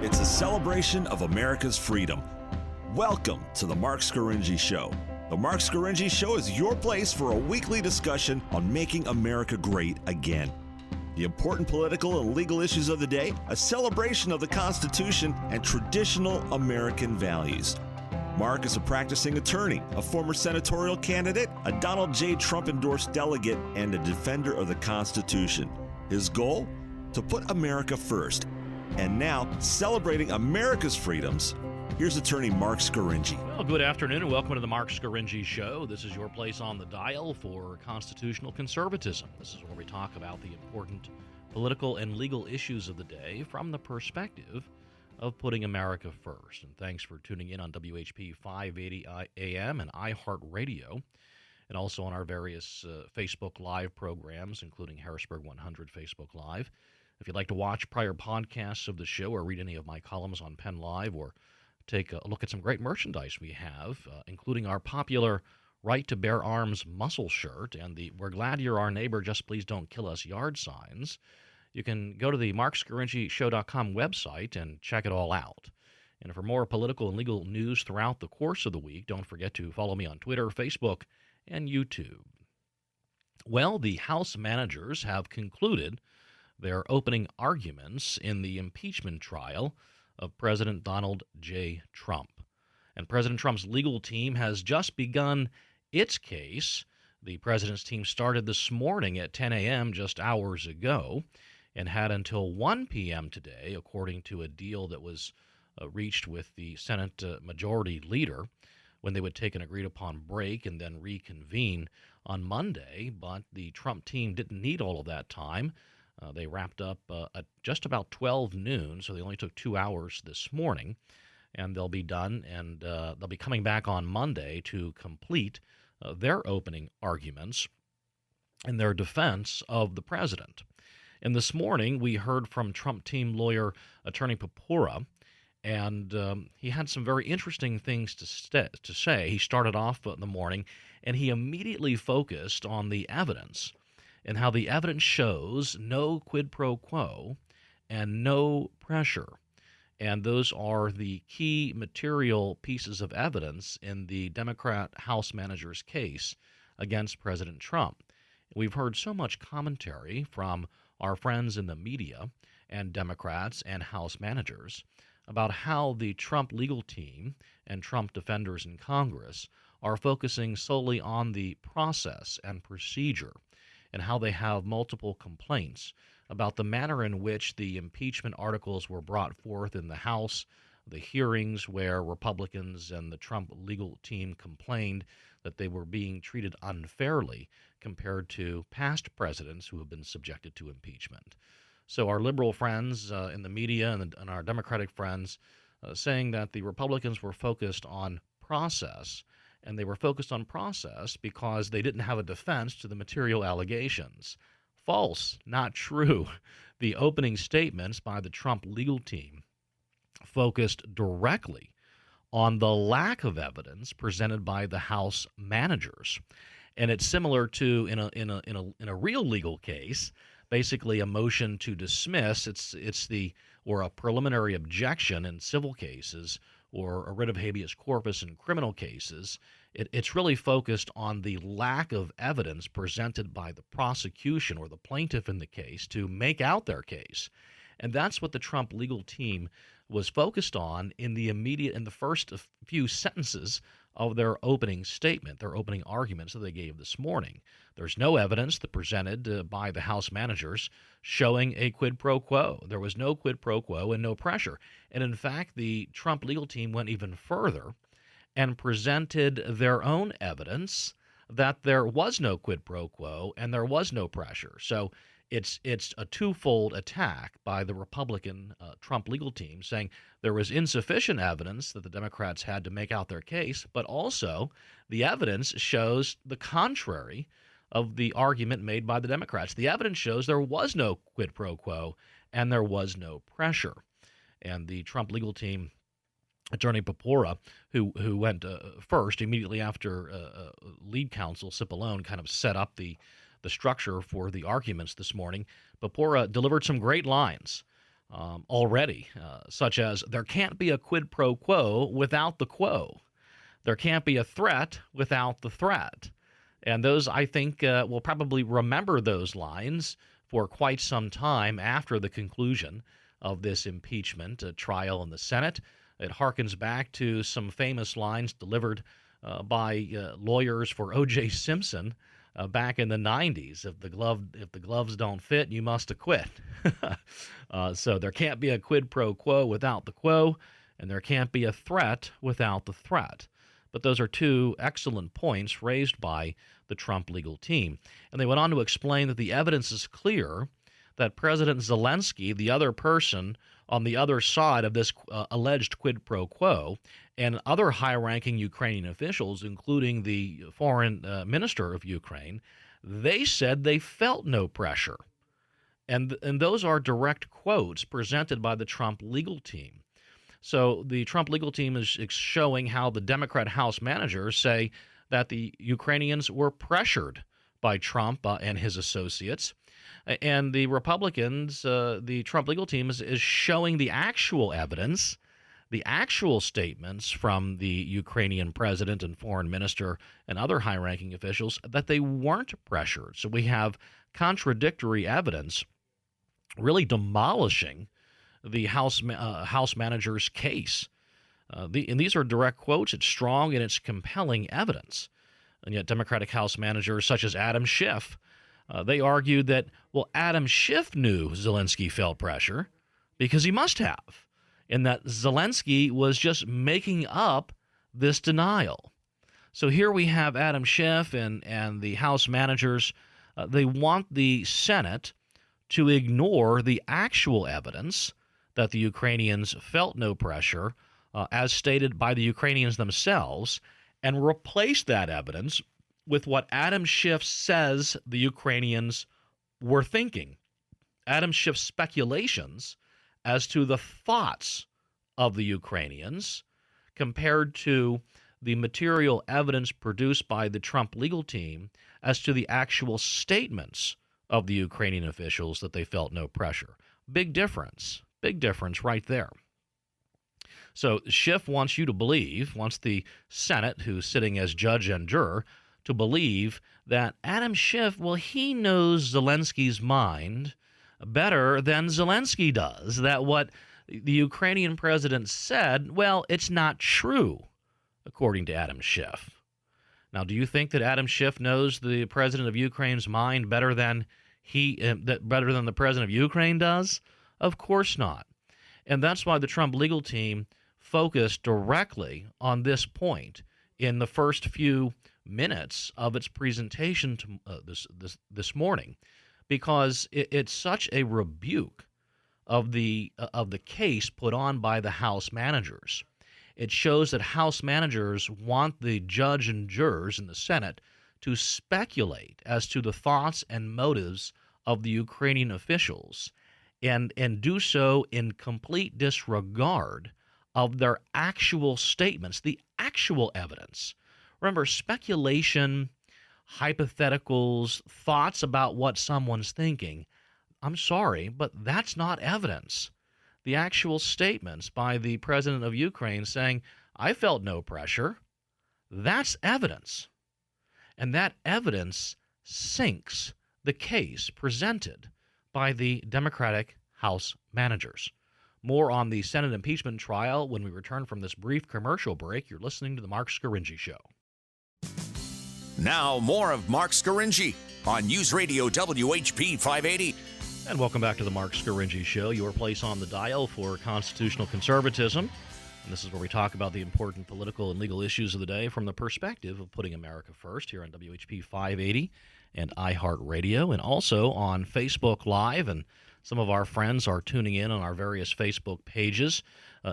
It's a celebration of America's freedom. Welcome to the Mark Scaringi Show. The Mark Scaringi Show is your place for a weekly discussion on making America great again. The important political and legal issues of the day, a celebration of the Constitution, and traditional American values. Mark is a practicing attorney, a former senatorial candidate, a Donald J. Trump-endorsed delegate, and a defender of the Constitution. His goal? To put America first. And now, celebrating America's freedoms, here's attorney Mark Scaringi. Well, good afternoon and welcome to the Mark Scaringi Show. This is your place on the dial for constitutional conservatism. This is where we talk about the important political and legal issues of the day from the perspective of putting America first. And thanks for tuning in on WHP 580 AM and iHeartRadio, and also on our various Facebook Live programs, including Harrisburg 100 Facebook Live. If you'd like to watch prior podcasts of the show or read any of my columns on Penn Live or take a look at some great merchandise we have, including our popular Right to Bear Arms muscle shirt and the We're Glad You're Our Neighbor, Just Please Don't Kill Us yard signs, you can go to the markscaringishow.com website and check it all out. And for more political and legal news throughout the course of the week, don't forget to follow me on Twitter, Facebook, and YouTube. Well, the House managers have concluded their opening arguments in the impeachment trial of President Donald J. Trump. And President Trump's legal team has just begun its case. The president's team started this morning at 10 a.m., just hours ago, and had until 1 p.m. today, according to a deal that was reached with the Senate Majority Leader, when they would take an agreed-upon break and then reconvene on Monday. But the Trump team didn't need all of that time. They wrapped up at just about 12 noon, so they only took 2 hours this morning, and they'll be done, and they'll be coming back on Monday to complete their opening arguments in their defense of the president. And this morning, we heard from Trump team lawyer Attorney Papura, and he had some very interesting things to say. He started off in the morning, and he immediately focused on the evidence and how the evidence shows no quid pro quo and no pressure. And those are the key material pieces of evidence in the Democrat House manager's case against President Trump. We've heard so much commentary from our friends in the media and Democrats and House managers about how the Trump legal team and Trump defenders in Congress are focusing solely on the process and procedure, and how they have multiple complaints about the manner in which the impeachment articles were brought forth in the House, the hearings where Republicans and the Trump legal team complained that they were being treated unfairly compared to past presidents who have been subjected to impeachment. So our liberal friends in the media and our Democratic friends saying that the Republicans were focused on process, and they were focused on process because they didn't have a defense to the material allegations. False, not true. The opening statements by the Trump legal team focused directly on the lack of evidence presented by the House managers. And it's similar to in a real legal case, basically a motion to dismiss. It's a preliminary objection in civil cases, or a writ of habeas corpus in criminal cases. It's really focused on the lack of evidence presented by the prosecution or the plaintiff in the case to make out their case. And that's what the Trump legal team was focused on in the first few sentences of their opening statement, their opening arguments that they gave this morning. There's no evidence that presented by the House managers showing a quid pro quo. There was no quid pro quo and no pressure. And in fact, the Trump legal team went even further and presented their own evidence that there was no quid pro quo and there was no pressure. So it's a twofold attack by the Republican Trump legal team, saying there was insufficient evidence that the Democrats had to make out their case, but also the evidence shows the contrary of the argument made by the Democrats. The evidence shows there was no quid pro quo and there was no pressure. And the Trump legal team, Attorney Papura, who went first immediately after lead counsel Cipollone kind of set up the structure for the arguments this morning, Papura delivered some great lines already, such as there can't be a quid pro quo without the quo. There can't be a threat without the threat. And those, I think, will probably remember those lines for quite some time after the conclusion of this impeachment trial in the Senate. It harkens back to some famous lines delivered by lawyers for O.J. Simpson back in the 90s. If the gloves don't fit, you must acquit. So there can't be a quid pro quo without the quo, and there can't be a threat without the threat. But those are two excellent points raised by the Trump legal team. And they went on to explain that the evidence is clear that President Zelensky, the other person on the other side of this alleged quid pro quo, and other high-ranking Ukrainian officials, including the foreign minister of Ukraine, they said they felt no pressure. And those are direct quotes presented by the Trump legal team. So the Trump legal team is showing how the Democrat House managers say that the Ukrainians were pressured by Trump and his associates. And the Republicans, the Trump legal team is showing the actual evidence, the actual statements from the Ukrainian president and foreign minister and other high-ranking officials that they weren't pressured. So we have contradictory evidence really demolishing the House manager's case. And these are direct quotes. It's strong and it's compelling evidence. And yet Democratic House managers such as Adam Schiff, they argued that, well, Adam Schiff knew Zelensky felt pressure because he must have, and that Zelensky was just making up this denial. So here we have Adam Schiff and the House managers. They want the Senate to ignore the actual evidence that the Ukrainians felt no pressure, as stated by the Ukrainians themselves, and replace that evidence with what Adam Schiff says the Ukrainians were thinking. Adam Schiff's speculations as to the thoughts of the Ukrainians compared to the material evidence produced by the Trump legal team as to the actual statements of the Ukrainian officials that they felt no pressure. Big difference right there. So Schiff wants you to believe, wants the Senate, who's sitting as judge and juror, to believe that Adam Schiff, well, he knows Zelensky's mind better than Zelensky does, that what the Ukrainian president said, well, it's not true, according to Adam Schiff. Now, do you think that Adam Schiff knows the president of Ukraine's mind better than the president of Ukraine does? Of course not. And that's why the Trump legal team focused directly on this point in the first few minutes of its presentation this morning, because it's such a rebuke of the case put on by the House managers. It shows that House managers want the judge and jurors in the Senate to speculate as to the thoughts and motives of the Ukrainian officials, and do so in complete disregard of their actual statements, the actual evidence. Remember, speculation, hypotheticals, thoughts about what someone's thinking, I'm sorry, but that's not evidence. The actual statements by the president of Ukraine saying, I felt no pressure, that's evidence. And that evidence sinks the case presented by the Democratic House managers. More on the Senate impeachment trial when we return from this brief commercial break. You're listening to The Mark Scaringi Show. Now, more of Mark Scaringi on News Radio WHP 580. And welcome back to The Mark Scaringi Show, your place on the dial for constitutional conservatism. And this is where we talk about the important political and legal issues of the day from the perspective of putting America first here on WHP 580 and iHeartRadio, and also on Facebook Live. And some of our friends are tuning in on our various Facebook pages,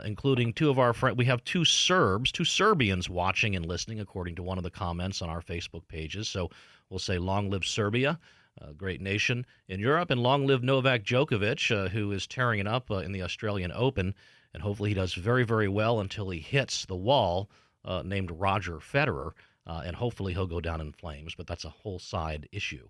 including two of our friends. We have two Serbians watching and listening, according to one of the comments on our Facebook pages. So we'll say long live Serbia, a great nation in Europe, and long live Novak Djokovic, who is tearing it up in the Australian Open. And hopefully he does very, very well until he hits the wall named Roger Federer. And hopefully he'll go down in flames, but that's a whole side issue.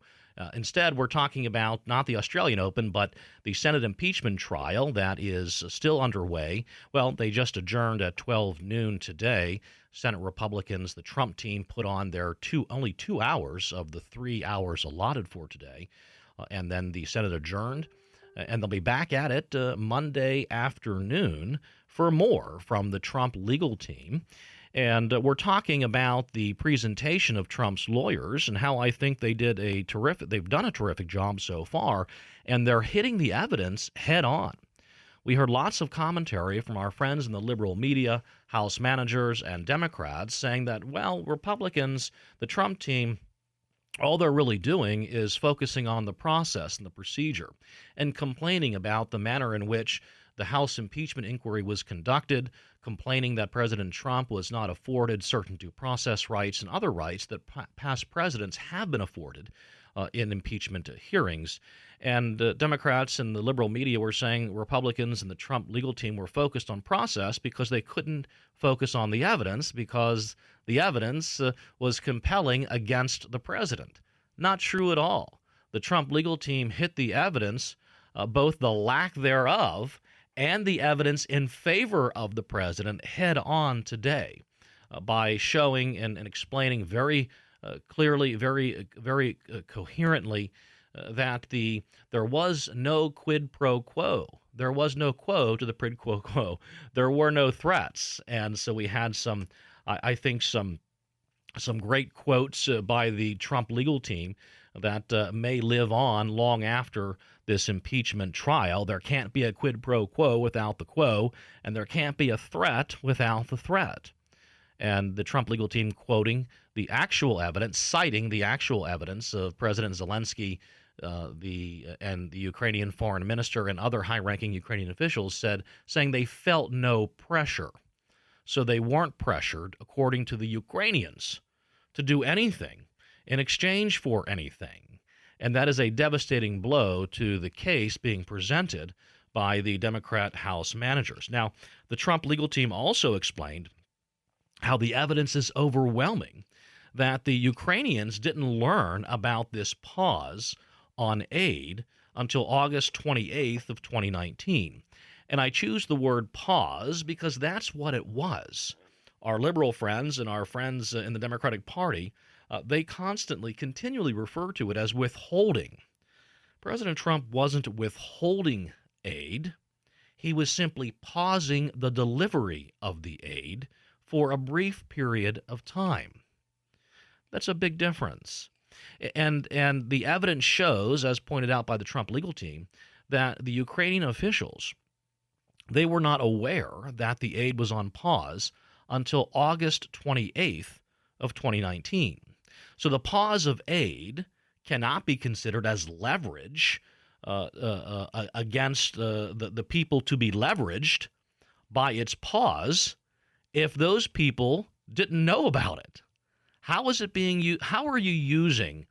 Instead, we're talking about not the Australian Open, but the Senate impeachment trial that is still underway. Well, they just adjourned at 12 noon today. Senate Republicans, the Trump team, put on their only 2 hours of the 3 hours allotted for today. And then the Senate adjourned, and they'll be back at it Monday afternoon for more from the Trump legal team. And we're talking about the presentation of Trump's lawyers and how I think they've done a terrific job so far, and they're hitting the evidence head on. We heard lots of commentary from our friends in the liberal media, House managers, and Democrats saying that, well, Republicans, the Trump team, all they're really doing is focusing on the process and the procedure and complaining about the manner in which the House impeachment inquiry was conducted, complaining that President Trump was not afforded certain due process rights and other rights that past presidents have been afforded in impeachment hearings. And Democrats and the liberal media were saying Republicans and the Trump legal team were focused on process because they couldn't focus on the evidence because the evidence was compelling against the president. Not true at all. The Trump legal team hit the evidence, both the lack thereof and the evidence in favor of the president head on today by showing and explaining very clearly, very coherently that there was no quid pro quo. There was no quo to the quid pro quo. There were no threats. And so we had some great quotes by the Trump legal team that may live on long after this impeachment trial. There can't be a quid pro quo without the quo, and there can't be a threat without the threat. And the Trump legal team quoting the actual evidence, citing the actual evidence of President Zelensky, and the Ukrainian foreign minister and other high-ranking Ukrainian officials saying they felt no pressure. So they weren't pressured, according to the Ukrainians, to do anything in exchange for anything. And that is a devastating blow to the case being presented by the Democrat House managers. Now, the Trump legal team also explained how the evidence is overwhelming, that the Ukrainians didn't learn about this pause on aid until August 28th of 2019. And I choose the word pause because that's what it was. Our liberal friends and our friends in the Democratic Party, they continually refer to it as withholding. President Trump wasn't withholding aid. He was simply pausing the delivery of the aid for a brief period of time. That's a big difference. And the evidence shows, as pointed out by the Trump legal team, that the Ukrainian officials, they were not aware that the aid was on pause until August 28th of 2019. So the pause of aid cannot be considered as leverage against the people to be leveraged by its pause if those people didn't know about it. How is it being used? How are you using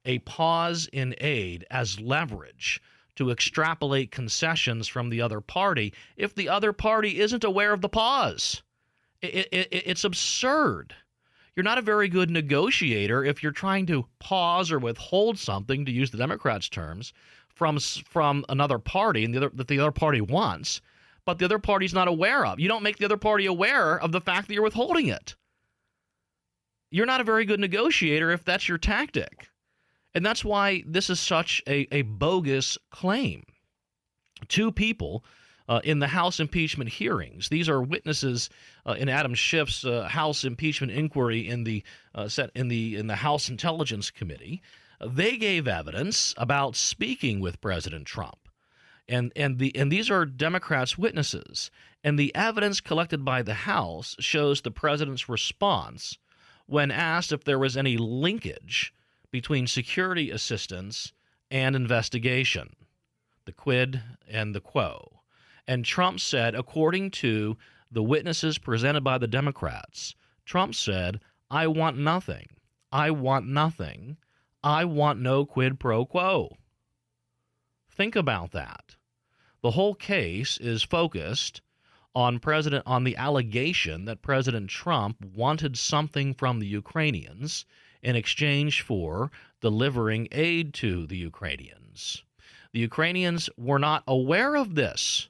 a pause in aid as leverage to extrapolate concessions from the other party if the other party isn't aware of the pause? It's absurd. You're not a very good negotiator if you're trying to pause or withhold something, to use the Democrats' terms, from another party and that the other party wants, but the other party's not aware of. You don't make the other party aware of the fact that you're withholding it. You're not a very good negotiator if that's your tactic. And that's why this is such a bogus claim. Two people in the House impeachment hearings, these are witnesses in Adam Schiff's House impeachment inquiry in the House Intelligence Committee. They gave evidence about speaking with President Trump. And these are Democrats' witnesses. And the evidence collected by the House shows the president's response when asked if there was any linkage between security assistance and investigation, the quid and the quo. And Trump said, according to the witnesses presented by the Democrats, Trump said, "I want nothing. I want nothing. I want no quid pro quo." Think about that. The whole case is focused on the allegation that President Trump wanted something from the Ukrainians in exchange for delivering aid to the Ukrainians. The Ukrainians were not aware of this.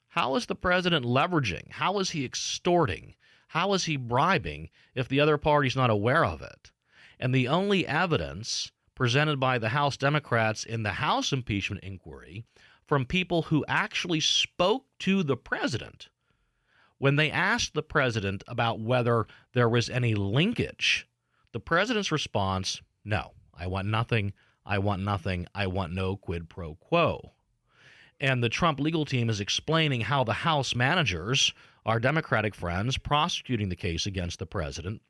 How is the president leveraging? How is he extorting? How is he bribing if the other party's not aware of it? And the only evidence presented by the House Democrats in the House impeachment inquiry from people who actually spoke to the president when they asked the president about whether there was any linkage, the president's response, no, I want nothing, I want nothing, I want no quid pro quo. And the Trump legal team is explaining how the House managers, our Democratic friends prosecuting the case against the president,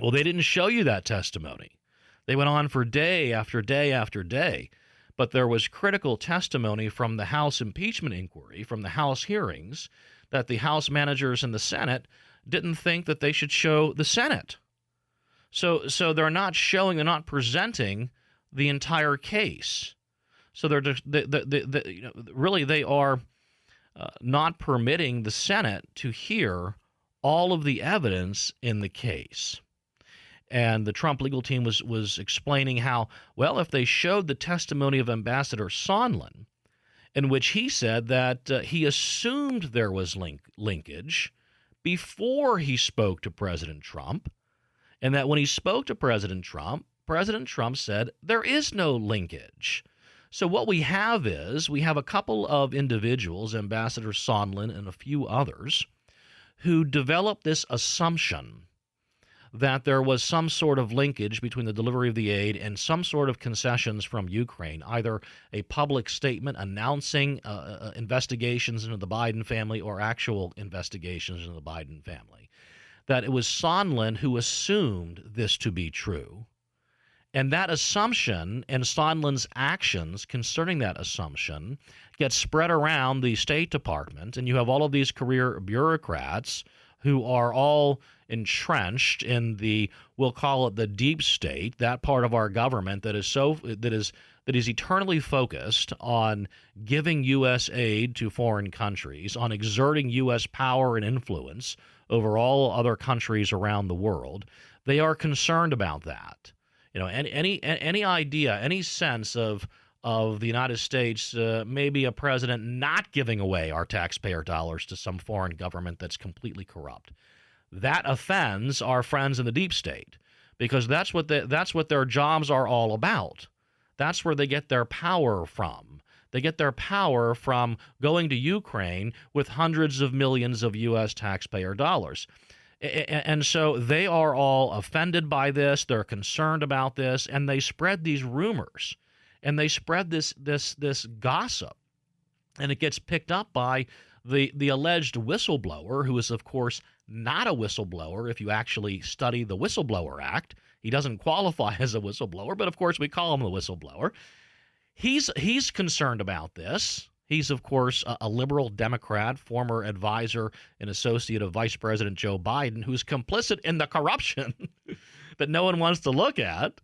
well, they didn't show you that testimony. They went on for day after day after day. But there was critical testimony from the House impeachment inquiry, from the House hearings, that the House managers in the Senate didn't think that they should show the Senate. So they're not showing, they're not presenting the entire case. So really they are not permitting the Senate to hear all of the evidence in the case. And the Trump legal team was explaining how, well, if they showed the testimony of Ambassador Sondland, in which he said that he assumed there was linkage before he spoke to President Trump, and that when he spoke to President Trump said there is no linkage. So what we have is we have a couple of individuals, Ambassador Sondland and a few others, who developed this assumption that there was some sort of linkage between the delivery of the aid and some sort of concessions from Ukraine, either a public statement announcing investigations into the Biden family or actual investigations into the Biden family, that it was Sondland who assumed this to be true. And that assumption and Sondland's actions concerning that assumption get spread around the State Department, and you have all of these career bureaucrats who are all entrenched in the, we'll call it the deep state, that part of our government that is eternally focused on giving U.S. aid to foreign countries, on exerting U.S. power and influence over all other countries around the world. They are concerned about that. You know, any idea, any sense of the United States, maybe a president not giving away our taxpayer dollars to some foreign government that's completely corrupt. That offends our friends in the deep state, because that's what their jobs are all about. That's where they get their power from. They get their power from going to Ukraine with hundreds of millions of U.S. taxpayer dollars. And so they are all offended by this. They're concerned about this, and they spread these rumors, and they spread this gossip, and it gets picked up by the alleged whistleblower, who is, of course, not a whistleblower. If you actually study the Whistleblower Act, he doesn't qualify as a whistleblower, but of course we call him the whistleblower. He's concerned about this. He's, of course, a liberal Democrat, former advisor and associate of Vice President Joe Biden, who's complicit in the corruption that no one wants to look at.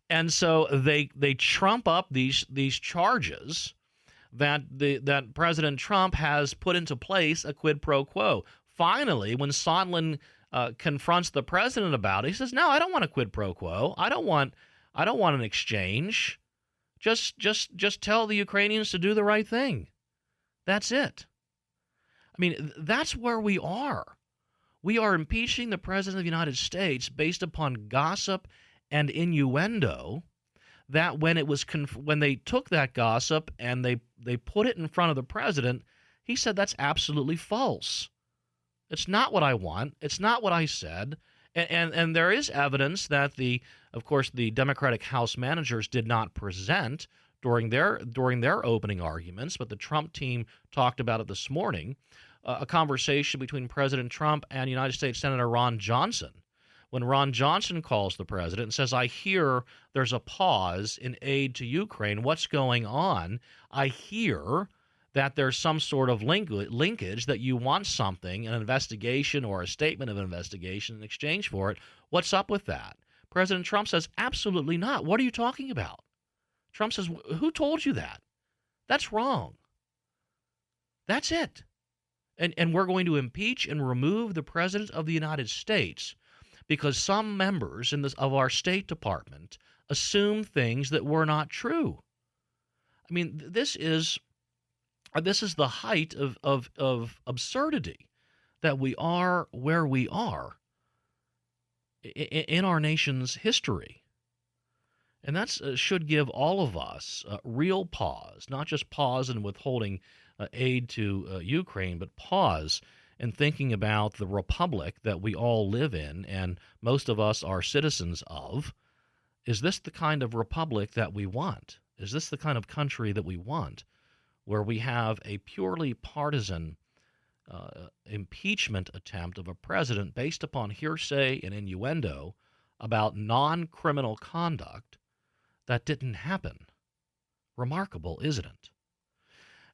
And so they trump up these charges that President Trump has put into place a quid pro quo. Finally, when Sondland confronts the president about it, he says, "No, I don't want a quid pro quo. I don't want an exchange. Just tell the Ukrainians to do the right thing. That's it." I mean, that's where we are. We are impeaching the president of the United States based upon gossip and innuendo. That when they took that gossip and they put it in front of the president, he said that's absolutely false. It's not what I want. It's not what I said. And there is evidence that of course, the Democratic House managers did not present during their opening arguments, but the Trump team talked about it this morning, a conversation between President Trump and United States Senator Ron Johnson. When Ron Johnson calls the president and says, "I hear there's a pause in aid to Ukraine. What's going on? I hear that there's some sort of linkage, that you want something, an investigation or a statement of investigation in exchange for it. What's up with that?" President Trump says, "Absolutely not. What are you talking about?" Trump says, "Who told you that? That's wrong. That's it. And we're going to impeach and remove the president of the United States because some members of our State Department assume things that were not true. I mean, this is the height of absurdity, that we are where we are in our nation's history. And that should give all of us real pause, not just pause in withholding aid to Ukraine, but pause in thinking about the republic that we all live in and most of us are citizens of. Is this the kind of republic that we want? Is this the kind of country that we want, where we have a purely partisan impeachment attempt of a president based upon hearsay and innuendo about non-criminal conduct that didn't happen? Remarkable, isn't it?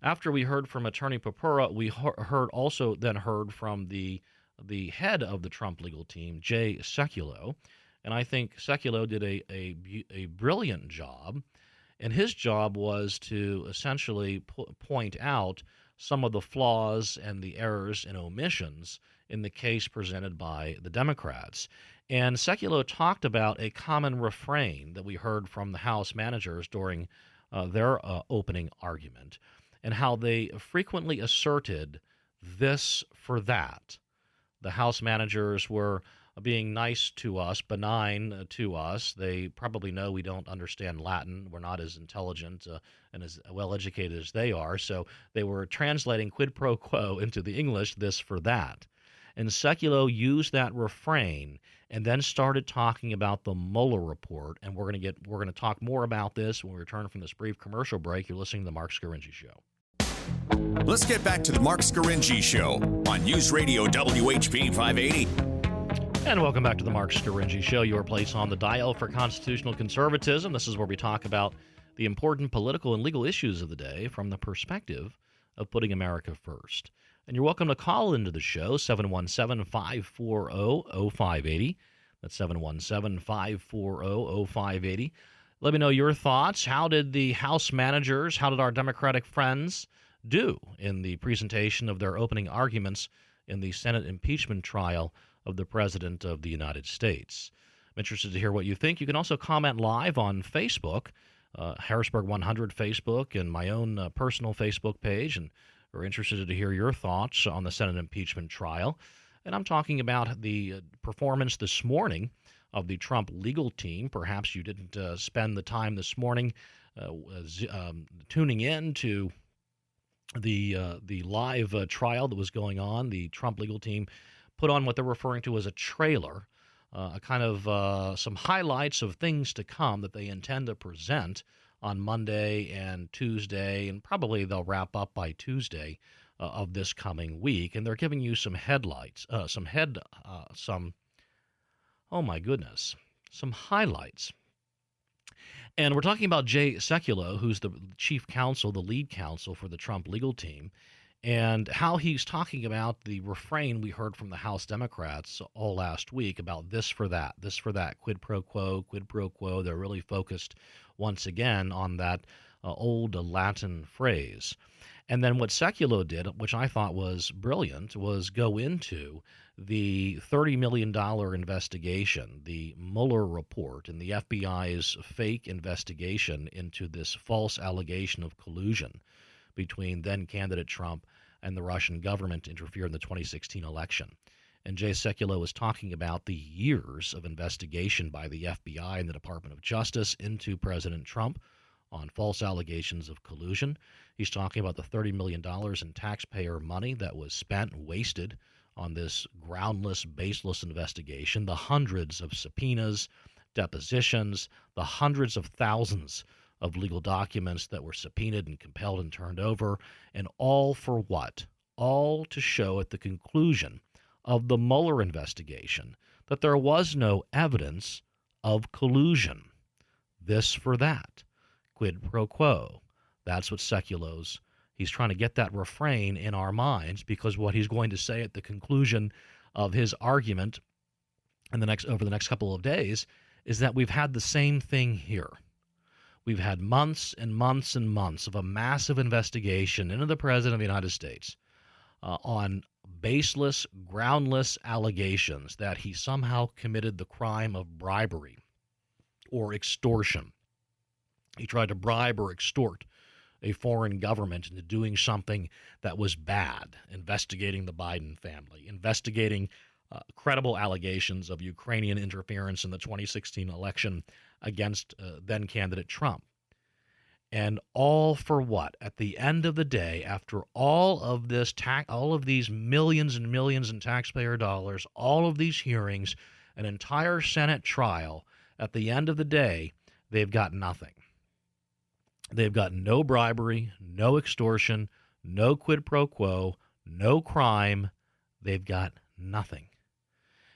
After we heard from Attorney Papura, we heard from the head of the Trump legal team, Jay Sekulow, and I think Sekulow did a brilliant job. And his job was to essentially point out some of the flaws and the errors and omissions in the case presented by the Democrats. And Sekulow talked about a common refrain that we heard from the House managers during their opening argument, and how they frequently asserted this for that. The House managers were being nice to us, benign to us. They probably know we don't understand Latin. We're not as intelligent and as well-educated as they are. So they were translating quid pro quo into the English, this for that. And Sekulow used that refrain and then started talking about the Mueller report. And we're going to talk more about this when we return from this brief commercial break. You're listening to the Mark Scaringi Show. Let's get back to the Mark Scaringi Show on News Radio WHP 580. And welcome back to the Mark Scaringi Show, your place on the dial for constitutional conservatism. This is where we talk about the important political and legal issues of the day from the perspective of putting America first. And you're welcome to call into the show, 717-540-0580. That's 717-540-0580. Let me know your thoughts. How did the House managers, how did our Democratic friends do in the presentation of their opening arguments in the Senate impeachment trial of the President of the United States? I'm interested to hear what you think. You can also comment live on Facebook, Harrisburg 100 Facebook, and my own personal Facebook page, and we're interested to hear your thoughts on the Senate impeachment trial. And I'm talking about the performance this morning of the Trump legal team. Perhaps you didn't spend the time this morning tuning in to the live trial that was going on. The Trump legal team put on what they're referring to as a trailer, a kind of some highlights of things to come that they intend to present on Monday and Tuesday, and probably they'll wrap up by Tuesday of this coming week. And they're giving you some highlights. And we're talking about Jay Sekulow, who's the chief counsel, the lead counsel for the Trump legal team, and how he's talking about the refrain we heard from the House Democrats all last week about this for that, quid pro quo, quid pro quo. They're really focused once again on that old Latin phrase. And then what Sekulow did, which I thought was brilliant, was go into the $30 million investigation, the Mueller report, and the FBI's fake investigation into this false allegation of collusion between then-candidate Trump and the Russian government to interfere in the 2016 election. And Jay Sekulow was talking about the years of investigation by the FBI and the Department of Justice into President Trump on false allegations of collusion. He's talking about the $30 million in taxpayer money that was spent, wasted on this groundless, baseless investigation, the hundreds of subpoenas, depositions, the hundreds of thousands of legal documents that were subpoenaed and compelled and turned over, and all for what? All to show at the conclusion of the Mueller investigation that there was no evidence of collusion. This for that. Quid pro quo. That's what Sekulow's. He's trying to get that refrain in our minds, because what he's going to say at the conclusion of his argument over the next couple of days is that we've had the same thing here. We've had months and months and months of a massive investigation into the President of the United States on baseless, groundless allegations that he somehow committed the crime of bribery or extortion. He tried to bribe or extort a foreign government into doing something that was bad, investigating the Biden family, investigating credible allegations of Ukrainian interference in the 2016 election against then-candidate Trump. And all for what? At the end of the day, after all of this all of these millions and millions in taxpayer dollars, all of these hearings, an entire Senate trial, at the end of the day, they've got nothing. They've got no bribery, no extortion, no quid pro quo, no crime. They've got nothing.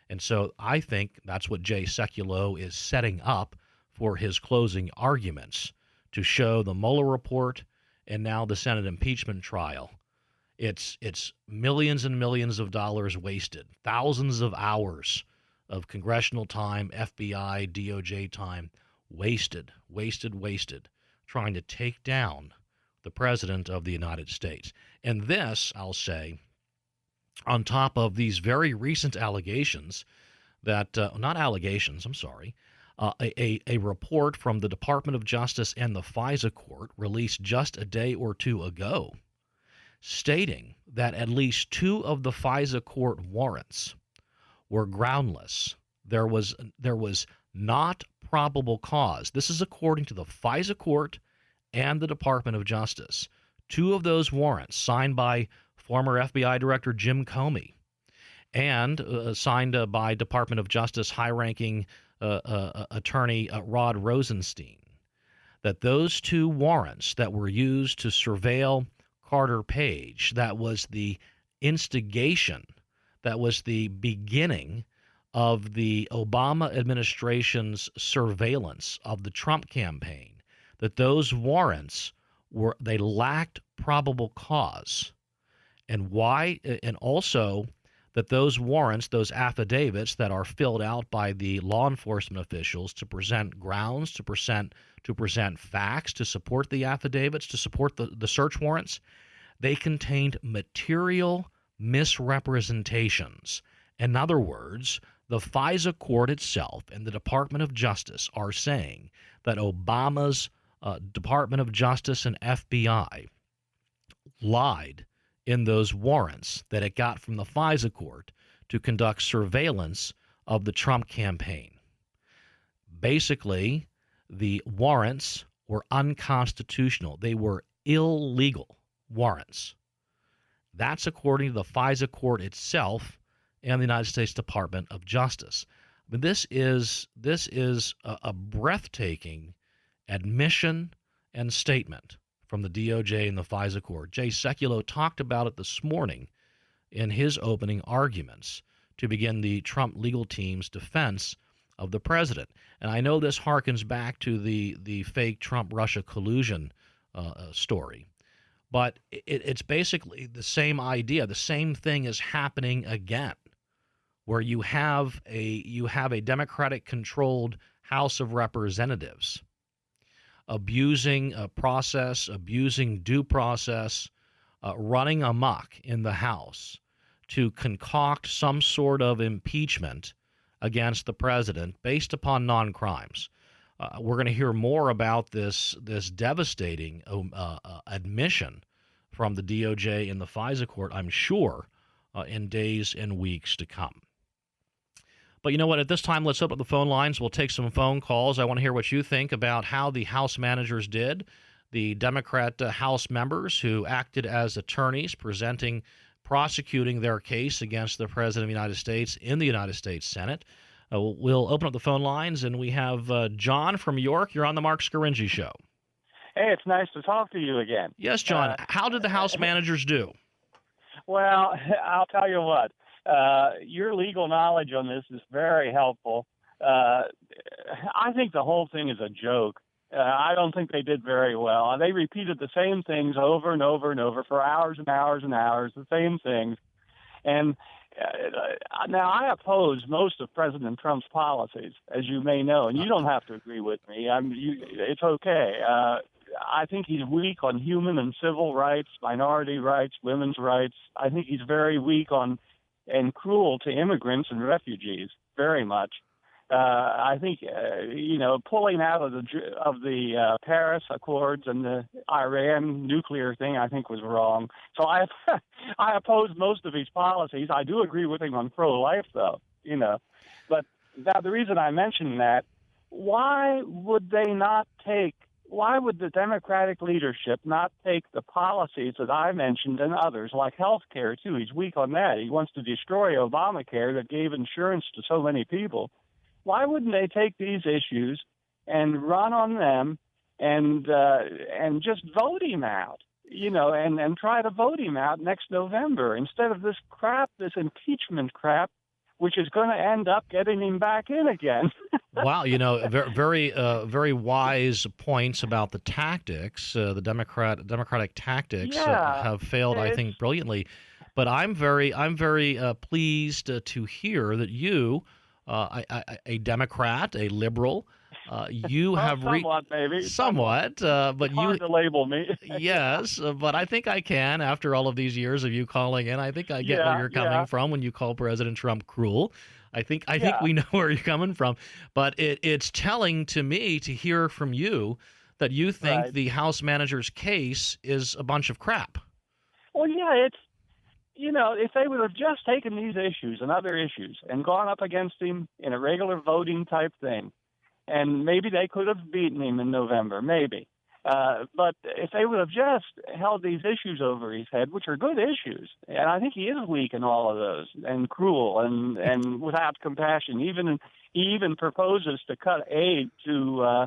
And so I think that's what Jay Sekulow is setting up for his closing arguments, to show the Mueller report and now the Senate impeachment trial. It's millions and millions of dollars wasted, thousands of hours of congressional time, FBI, DOJ time, wasted, trying to take down the President of the United States. And this, I'll say, on top of these very recent allegations that, not allegations, I'm sorry, a report from the Department of Justice and the FISA court released just a day or two ago, stating that at least 2 of the FISA court warrants were groundless. There was not probable cause. This is according to the FISA court and the Department of Justice. 2 of those warrants, signed by former FBI Director Jim Comey and signed by Department of Justice high-ranking attorney Rod Rosenstein, that those 2 warrants that were used to surveil Carter Page, that was the instigation, that was the beginning of the Obama administration's surveillance of the Trump campaign, that those warrants they lacked probable cause. And why? And also that those warrants, those affidavits that are filled out by the law enforcement officials to present grounds, to present facts, to support the affidavits, to support the search warrants, they contained material misrepresentations. In other words, the FISA court itself and the Department of Justice are saying that Obama's Department of Justice and FBI lied in those warrants that it got from the FISA court to conduct surveillance of the Trump campaign. Basically, the warrants were unconstitutional. They were illegal warrants. That's according to the FISA court itself and the United States Department of Justice. But this is a breathtaking admission and statement from the DOJ and the FISA court. Jay Sekulow talked about it this morning in his opening arguments to begin the Trump legal team's defense of the president. And I know this harkens back to the fake Trump-Russia collusion story, but it's basically the same idea. The same thing is happening again, where you have a Democratic-controlled House of Representatives abusing a process, abusing due process, running amok in the House to concoct some sort of impeachment against the president based upon non-crimes. We're going to hear more about this devastating admission from the DOJ and the FISA court, I'm sure, in days and weeks to come. But you know what? At this time, let's open up the phone lines. We'll take some phone calls. I want to hear what you think about how the House managers did, the Democrat House members who acted as attorneys prosecuting their case against the President of the United States in the United States Senate. We'll open up the phone lines, and we have John from York. You're on the Mark Scaringi Show. Hey, it's nice to talk to you again. Yes, John. How did the House managers do? Well, I'll tell you what. Your legal knowledge on this is very helpful. I think the whole thing is a joke. I don't think they did very well. They repeated the same things over and over and over for hours and hours and hours, the same things. And now I oppose most of President Trump's policies, as you may know, and you don't have to agree with me. It's okay. I think he's weak on human and civil rights, minority rights, women's rights. I think he's very weak on and cruel to immigrants and refugees, very much. I think pulling out of the Paris Accords and the Iran nuclear thing, I think was wrong. So I I oppose most of his policies. I do agree with him on pro-life, though. But now the reason I mention that, why would the Democratic leadership not take the policies that I mentioned and others, like health care, too? He's weak on that. He wants to destroy Obamacare that gave insurance to so many people. Why wouldn't they take these issues and run on them and just vote him out, and try to vote him out next November instead of this crap, this impeachment crap, which is going to end up getting him back in again. Wow, very wise points about the tactics. The Democratic tactics have failed, I think, brilliantly. But I'm very pleased to hear that you, a Democrat, a liberal, you have somewhat, maybe somewhat, but it's hard to label me. Yes, but I think I can. After all of these years of you calling in, I think I get where you're coming from when you call President Trump cruel. I think we know where you're coming from. But it's telling to me to hear from you that you think the House manager's case is a bunch of crap. Well, yeah, it's. If they would have just taken these issues and other issues and gone up against him in a regular voting type thing, and maybe they could have beaten him in November, maybe. But if they would have just held these issues over his head, which are good issues, and I think he is weak in all of those, and cruel and without compassion. He even proposes to cut aid to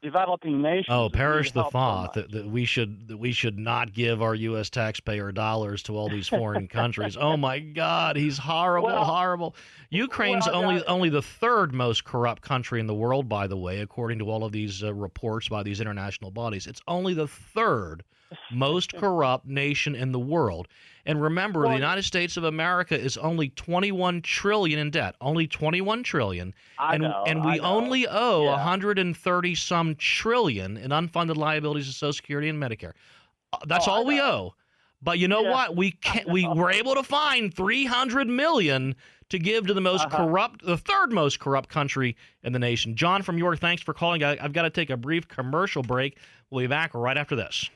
developing nations. Oh, perish the thought that we should not give our U.S. taxpayer dollars to all these foreign countries. Oh my God, he's horrible. Ukraine's only the third most corrupt country in the world, by the way, according to all of these reports by these international bodies. It's only the third most corrupt nation in the world. And remember, the United States of America is only $21 trillion in debt, only $21 trillion, and we only owe 130 some trillion in unfunded liabilities of Social Security and Medicare. That's all we owe. But you know what? We were able to find $300 million to give to the most corrupt, the third most corrupt country in the nation. John from York, thanks for calling. I've got to take a brief commercial break. We'll be back right after this.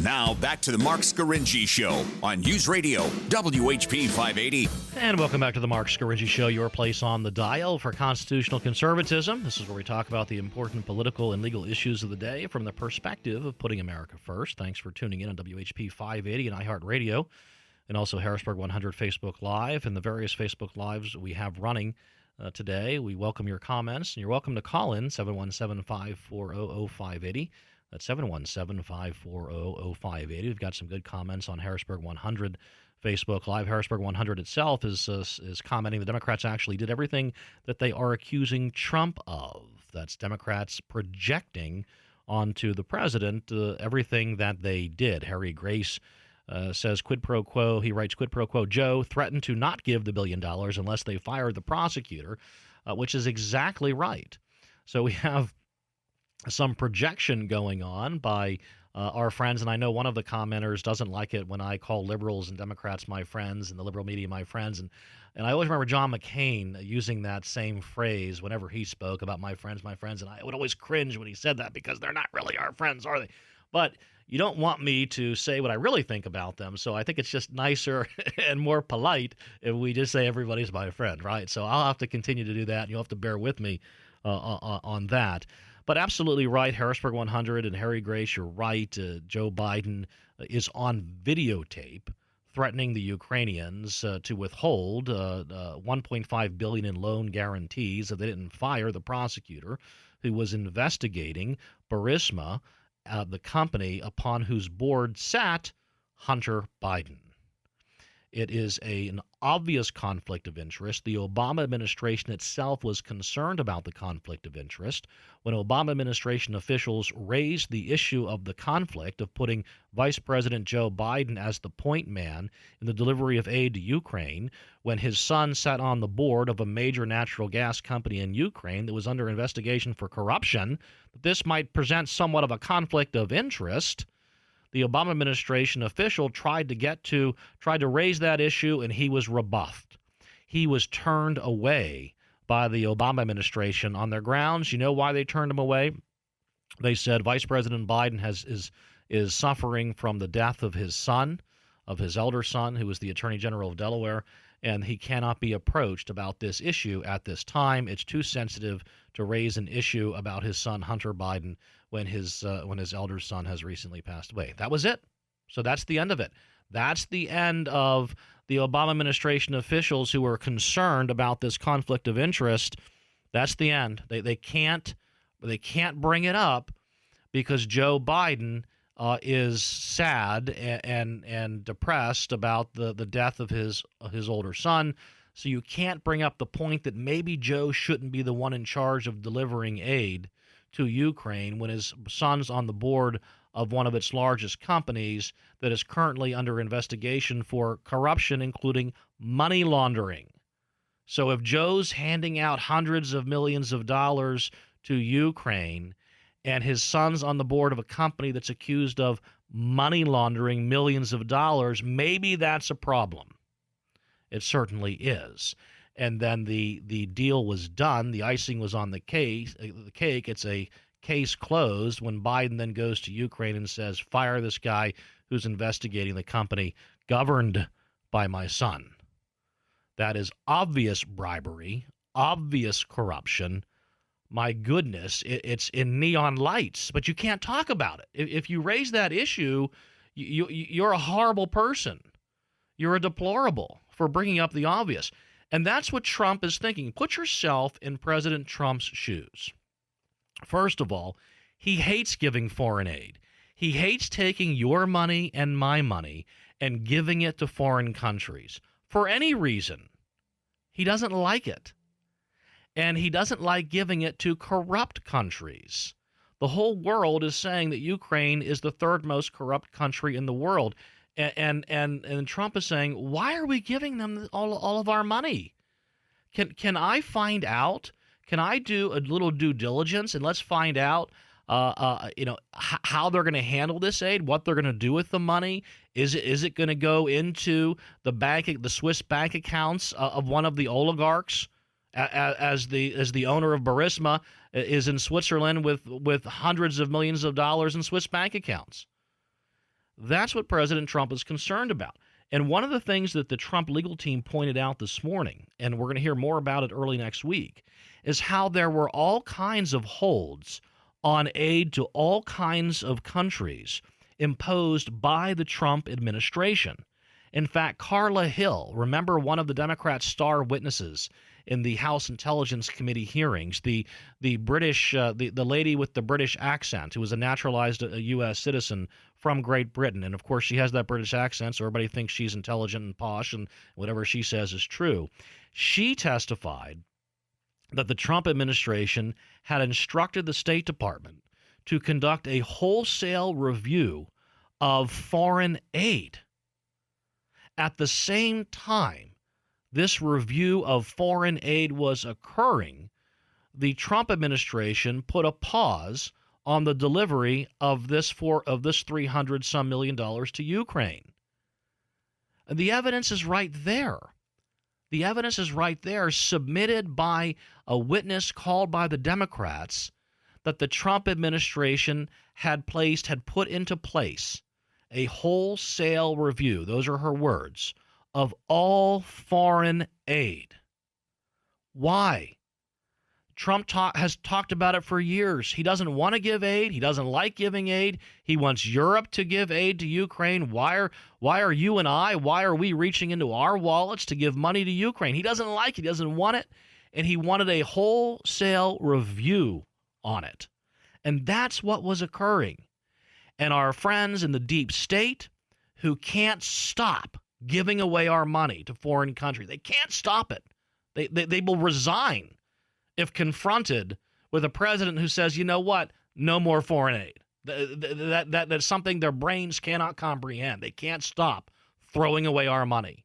Now, back to the Mark Scaringi Show on News Radio, WHP 580. And welcome back to the Mark Scaringi Show, your place on the dial for constitutional conservatism. This is where we talk about the important political and legal issues of the day from the perspective of putting America first. Thanks for tuning in on WHP 580 and iHeartRadio, and also Harrisburg 100 Facebook Live and the various Facebook Lives we have running today. We welcome your comments, and you're welcome to call in 717-540-0580. That's 717-540-0580. We've got some good comments on Harrisburg 100 Facebook Live. Harrisburg 100 itself is commenting the Democrats actually did everything that they are accusing Trump of. That's Democrats projecting onto the president everything that they did. Harry Grace says, quid pro quo. He writes, quid pro quo. Joe threatened to not give the $1 billion unless they fired the prosecutor, which is exactly right. So we have some projection going on by our friends, and I know one of the commenters doesn't like it when I call liberals and Democrats my friends and the liberal media my friends, and I always remember John McCain using that same phrase whenever he spoke about my friends, and I would always cringe when he said that because they're not really our friends, are they? But you don't want me to say what I really think about them, so I think it's just nicer and more polite if we just say everybody's my friend, right? So I'll have to continue to do that, and you'll have to bear with me on that. But absolutely right, Harrisburg 100 and Harry Grace, you're right. Joe Biden is on videotape threatening the Ukrainians to withhold $1.5 billion in loan guarantees if they didn't fire the prosecutor who was investigating Burisma, the company upon whose board sat Hunter Biden. It is an obvious conflict of interest. The Obama administration itself was concerned about the conflict of interest. When Obama administration officials raised the issue of the conflict of putting Vice President Joe Biden as the point man in the delivery of aid to Ukraine, when his son sat on the board of a major natural gas company in Ukraine that was under investigation for corruption, that this might present somewhat of a conflict of interest, the Obama administration official tried to raise that issue, and he was rebuffed. He was turned away by the Obama administration on their grounds. You know why they turned him away? They said Vice President Biden is suffering from the death of his son, of his elder son, who was the Attorney General of Delaware, and he cannot be approached about this issue at this time. It's too sensitive to raise an issue about his son, Hunter Biden, when his elder son has recently passed away. That was it. So that's the end of it. That's the end of the Obama administration officials who were concerned about this conflict of interest. That's the end. They can't bring it up because Joe Biden is sad and depressed about the death of his older son. So you can't bring up the point that maybe Joe shouldn't be the one in charge of delivering aid to Ukraine when his son's on the board of one of its largest companies that is currently under investigation for corruption, including money laundering. So if Joe's handing out hundreds of millions of dollars to Ukraine and his son's on the board of a company that's accused of money laundering millions of dollars, maybe that's a problem. It certainly is. And then the deal was done. The icing was on the cake. It's a case closed when Biden then goes to Ukraine and says, fire this guy who's investigating the company governed by my son. That is obvious bribery, obvious corruption. My goodness, it's in neon lights, but you can't talk about it. If you raise that issue, you're a horrible person. You're a deplorable for bringing up the obvious. And that's what Trump is thinking. Put yourself in President Trump's shoes. First of all, he hates giving foreign aid. He hates taking your money and my money and giving it to foreign countries for any reason. He doesn't like it. And he doesn't like giving it to corrupt countries. The whole world is saying that Ukraine is the third most corrupt country in the world. And Trump is saying, why are we giving them all of our money? Can I find out? Can I do a little due diligence and let's find out, how they're going to handle this aid, what they're going to do with the money? Is it going to go into the Swiss bank accounts of one of the oligarchs, as the owner of Burisma is in Switzerland with hundreds of millions of dollars in Swiss bank accounts? That's what President Trump is concerned about. And one of the things that the Trump legal team pointed out this morning, and we're going to hear more about it early next week, is how there were all kinds of holds on aid to all kinds of countries imposed by the Trump administration. In fact, Carla Hill, remember one of the Democrats' star witnesses in the House Intelligence Committee hearings, the British, the lady with the British accent who was a naturalized U.S. citizen from Great Britain. And, of course, she has that British accent, so everybody thinks she's intelligent and posh, and whatever she says is true. She testified that the Trump administration had instructed the State Department to conduct a wholesale review of foreign aid. At the same time this review of foreign aid was occurring, the Trump administration put a pause on the delivery of this $300-some million to Ukraine. And the evidence is right there. The evidence is right there, submitted by a witness called by the Democrats, that the Trump administration had put into place a wholesale review, those are her words, of all foreign aid. Why? Trump has talked about it for years. He doesn't want to give aid. He doesn't like giving aid. He wants Europe to give aid to Ukraine. Why are you and why are we reaching into our wallets to give money to Ukraine? He doesn't like it. He doesn't want it. And he wanted a wholesale review on it. And that's what was occurring. And our friends in the deep state who can't stop giving away our money to foreign countries. They can't stop it. They will resign if confronted with a president who says, you know what, no more foreign aid. That's something their brains cannot comprehend. They can't stop throwing away our money.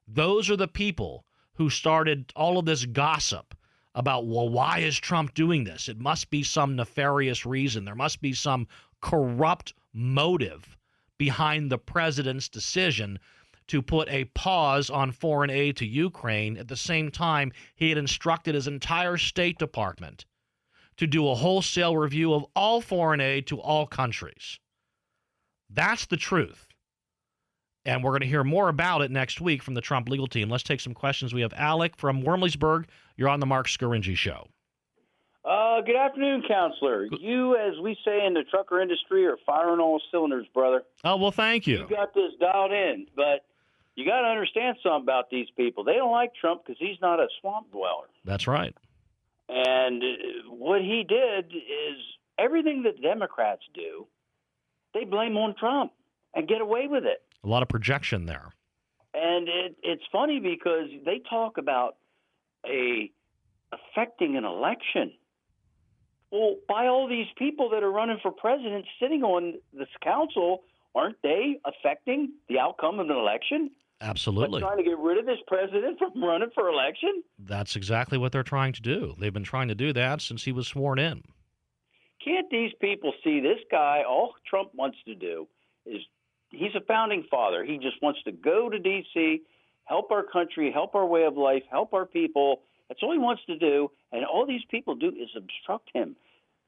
Those are the people who started all of this gossip about, well, why is Trump doing this? It must be some nefarious reason. There must be some corrupt motive behind the president's decision to put a pause on foreign aid to Ukraine. At the same time, he had instructed his entire State Department to do a wholesale review of all foreign aid to all countries. That's the truth. And we're going to hear more about it next week from the Trump legal team. Let's take some questions. We have Alec from Wormleysburg. You're on the Mark Scaringi Show. Good afternoon, Counselor. You, as we say in the trucker industry, are firing all cylinders, brother. Oh, well, thank you. You got this dialed in, but you got to understand something about these people. They don't like Trump because he's not a swamp dweller. That's right. And what he did is everything that Democrats do, they blame on Trump and get away with it. A lot of projection there. And it's funny because they talk about affecting an election. Well, by all these people that are running for president sitting on this council, aren't they affecting the outcome of an election? Absolutely. By trying to get rid of this president from running for election? That's exactly what they're trying to do. They've been trying to do that since he was sworn in. Can't these people see this guy, all Trump wants to do is he's a founding father. He just wants to go to D.C., help our country, help our way of life, help our people. That's all he wants to do. And all these people do is obstruct him.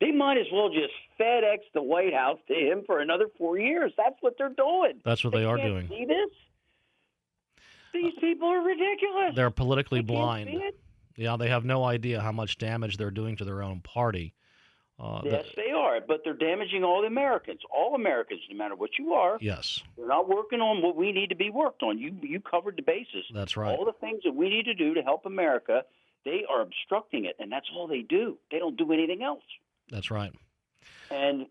They might as well just FedEx the White House to him for another 4 years. That's what they're doing. That's what they are doing. See this? These people are ridiculous. They're politically They blind. can't see it. Yeah, they have no idea how much damage they're doing to their own party. Yes, they are, but they're damaging all the Americans. All Americans, no matter what you are. Yes. They're not working on what we need to be worked on. You covered the bases. That's right. All the things that we need to do to help America, they are obstructing it, and that's all they do. They don't do anything else. That's right. And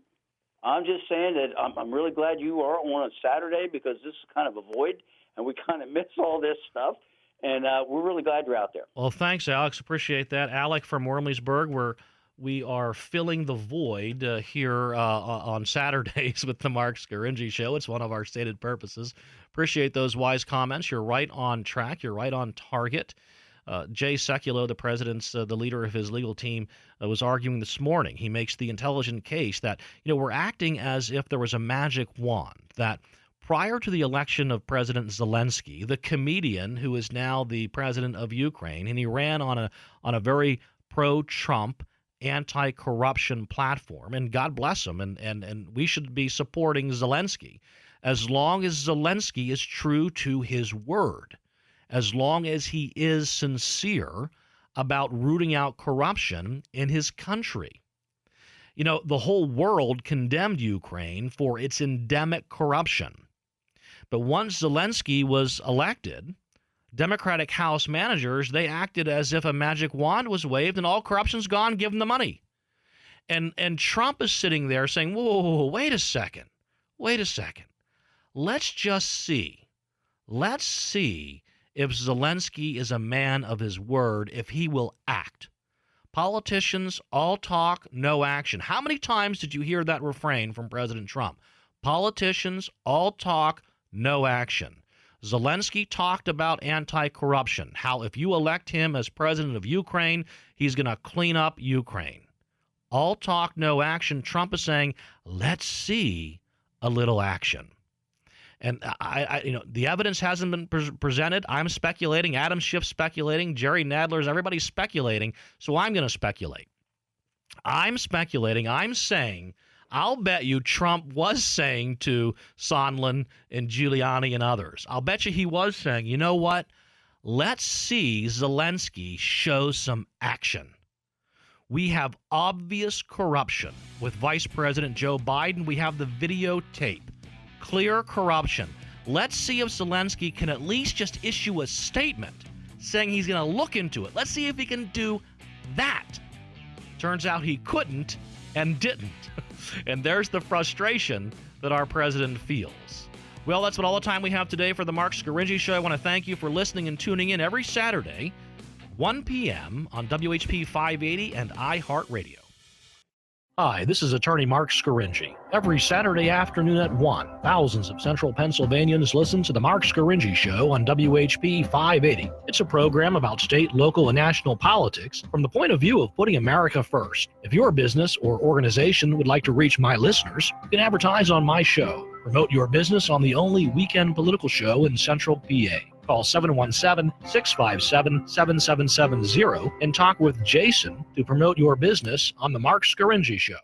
I'm just saying that I'm really glad you are on a Saturday because this is kind of a void, and we kind of miss all this stuff. And we're really glad you're out there. Well, thanks, Alex. Appreciate that. Alec from Wormleysburg, we are filling the void here on Saturdays with the Mark Scaringi Show. It's one of our stated purposes. Appreciate those wise comments. You're right on track. You're right on target. Jay Sekulow, the president's, the leader of his legal team, was arguing this morning. He makes the intelligent case that, we're acting as if there was a magic wand, that prior to the election of President Zelensky, the comedian who is now the president of Ukraine, and he ran on a very pro-Trump, anti-corruption platform, and God bless him, and we should be supporting Zelensky as long as Zelensky is true to his word, as long as he is sincere about rooting out corruption in his country. The whole world condemned Ukraine for its endemic corruption. But once Zelensky was elected, Democratic House managers, they acted as if a magic wand was waved and all corruption's gone, give them the money. And Trump is sitting there saying, whoa, wait a second. Let's just see. Let's see if Zelensky is a man of his word, if he will act. Politicians, all talk, no action. How many times did you hear that refrain from President Trump? Politicians, all talk, no action. Zelensky talked about anti-corruption, how if you elect him as president of Ukraine, he's going to clean up Ukraine. All talk, no action. Trump is saying, let's see a little action. And the evidence hasn't been presented. I'm speculating. Adam Schiff's speculating. Jerry Nadler's, everybody's speculating. So I'm going to speculate. I'm speculating. I'm saying, I'll bet you Trump was saying to Sondland and Giuliani and others, I'll bet you he was saying, you know what? Let's see Zelensky show some action. We have obvious corruption with Vice President Joe Biden. We have the videotape. Clear corruption. Let's see if Zelensky can at least just issue a statement saying he's going to look into it. Let's see if he can do that. Turns out he couldn't and didn't. And there's the frustration that our president feels. Well, that's all the time we have today for the Mark Scaringi Show. I want to thank you for listening and tuning in every Saturday, 1 p.m. on WHP 580 and iHeartRadio. Hi, this is attorney Mark Scaringi. Every Saturday afternoon at 1, thousands of central Pennsylvanians listen to the Mark Scaringi Show on WHP 580. It's a program about state, local, and national politics from the point of view of putting America first. If your business or organization would like to reach my listeners, you can advertise on my show. Promote your business on the only weekend political show in central PA. Call 717-657-7770 and talk with Jason to promote your business on The Mark Scaringi Show.